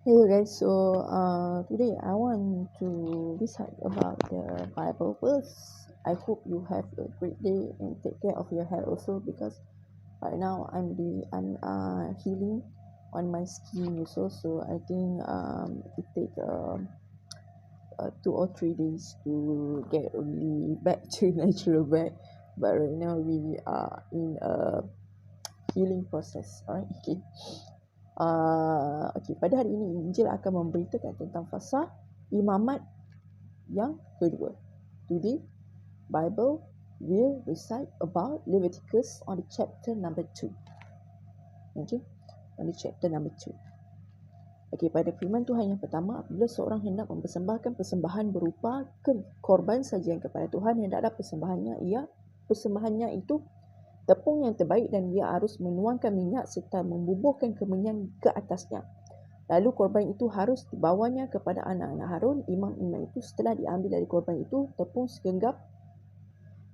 Hello guys, so today I want to decide about the Bible verse. I hope you have a great day and take care of your health also, because right now I'm healing on my skin also, so I think it take 2 or 3 days to get really back to natural back, but right now we are in a healing process. Alright, okay. Pada hari ini Injil akan memberitakan tentang fasa imamat yang kedua. Today, Bible will recite about Leviticus on the chapter number 2. Okay, on the chapter number 2. Okay, pada firman Tuhan yang pertama, apabila seorang hendak mempersembahkan persembahan berupa korban sajian kepada Tuhan, hendaklah persembahannya itu tepung yang terbaik, dan ia harus menuangkan minyak serta membubuhkan kemenyan ke atasnya. Lalu korban itu harus dibawanya kepada anak-anak Harun, imam-imam itu. Setelah diambil dari korban itu tepung segenggam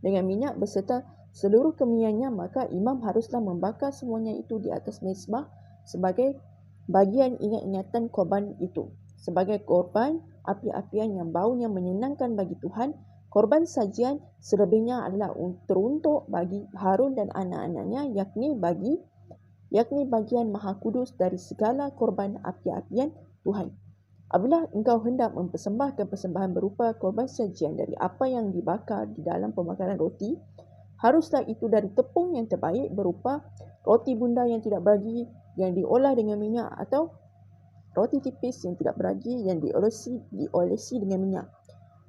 dengan minyak beserta seluruh kemenyannya, maka imam haruslah membakar semuanya itu di atas mezbah sebagai bagian ingat-ingatan korban itu, sebagai korban api-apian yang baunya menyenangkan bagi Tuhan. Korban sajian selebihnya adalah teruntuk bagi Harun dan anak-anaknya, yakni bagian maha kudus dari segala korban api-apian Tuhan. Apabila engkau hendak mempersembahkan persembahan berupa korban sajian dari apa yang dibakar di dalam pembakaran roti, haruslah itu dari tepung yang terbaik berupa roti bunda yang tidak beragi yang diolah dengan minyak, atau roti tipis yang tidak beragi yang diolesi dengan minyak.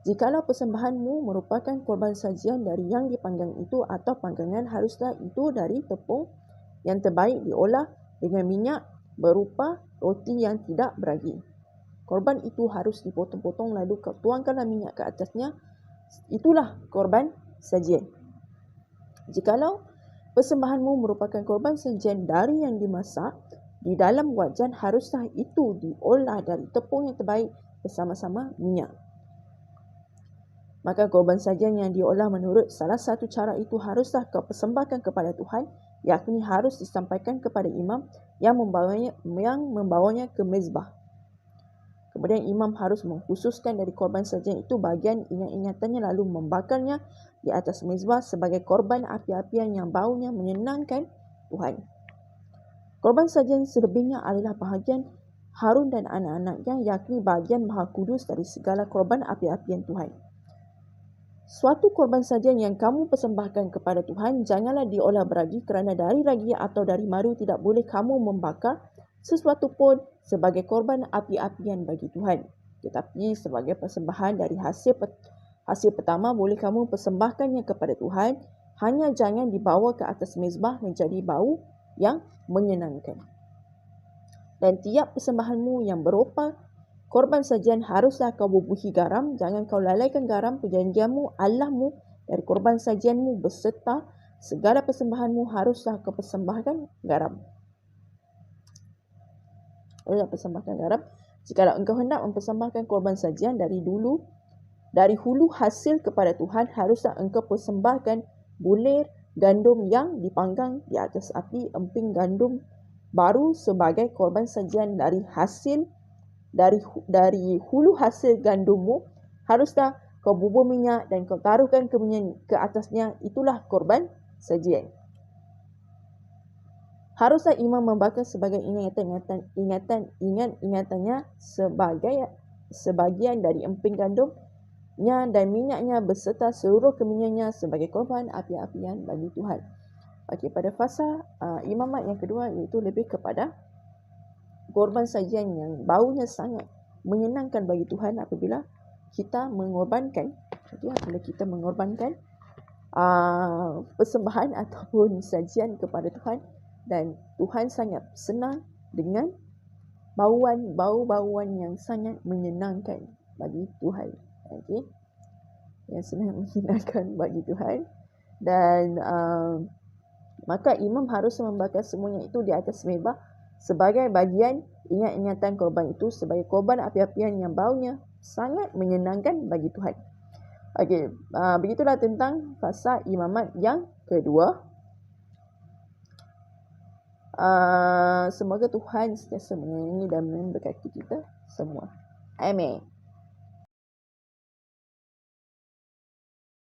Jikalau persembahanmu merupakan korban sajian dari yang dipanggang itu atau panggangan, haruslah itu dari tepung yang terbaik diolah dengan minyak berupa roti yang tidak beragi. Korban itu harus dipotong-potong, lalu kau tuangkanlah minyak ke atasnya. Itulah korban sajian. Jikalau persembahanmu merupakan korban sajian dari yang dimasak di dalam wajan, haruslah itu diolah dari tepung yang terbaik bersama-sama minyak. Maka korban sajian yang diolah menurut salah satu cara itu haruslah kau persembahkan kepada Tuhan, yakni harus disampaikan kepada imam yang membawanya ke mezbah. Kemudian imam harus mengkhususkan dari korban sajian itu bagian ingat-ingatannya, lalu membakarnya di atas mezbah sebagai korban api-apian yang baunya menyenangkan Tuhan. Korban sajian selebihnya adalah bahagian Harun dan anak-anaknya, yakni bagian maha kudus dari segala korban api-apian Tuhan. Suatu korban sajian yang kamu persembahkan kepada Tuhan, janganlah diolah beragi, kerana dari ragi atau dari madu tidak boleh kamu membakar sesuatu pun sebagai korban api-apian bagi Tuhan. Tetapi sebagai persembahan dari hasil pertama boleh kamu persembahkannya kepada Tuhan, hanya jangan dibawa ke atas mezbah menjadi bau yang menyenangkan. Dan tiap persembahanmu yang berupa korban sajian haruslah kau bubuhi garam, jangan kau lalaikan garam perjanjianmu Allahmu dari korban sajianmu, beserta segala persembahanmu haruslah kau persembahkan garam. Jikalau engkau hendak mempersembahkan korban sajian dari hulu hasil kepada Tuhan, haruslah engkau persembahkan bulir gandum yang dipanggang di atas api, emping gandum baru sebagai korban sajian dari hulu hasil gandummu. Haruslah kau bubuh minyak dan kau taruhkan kemenyan ke atasnya, itulah korban sajian. Haruslah imam membakar sebagai ingatannya sebagian dari emping gandumnya dan minyaknya beserta seluruh kemenyannya sebagai korban api-apian bagi Tuhan. Okey, pada fasa imamat yang kedua, iaitu lebih kepada korban sajian yang baunya sangat menyenangkan bagi Tuhan apabila kita mengorbankan persembahan ataupun sajian kepada Tuhan, dan Tuhan sangat senang dengan bau-bauan yang sangat menyenangkan bagi Tuhan. Okey, yang senang menyenangkan bagi Tuhan. Dan maka imam harus membakar semuanya itu di atas mezbah sebagai bagian ingat-ingatan korban itu, sebagai korban api-apian yang baunya sangat menyenangkan bagi Tuhan. Okey, begitulah tentang fasa imamat yang kedua. Semoga Tuhan sentiasa menyayangi dan memberkati kita semua. Amin.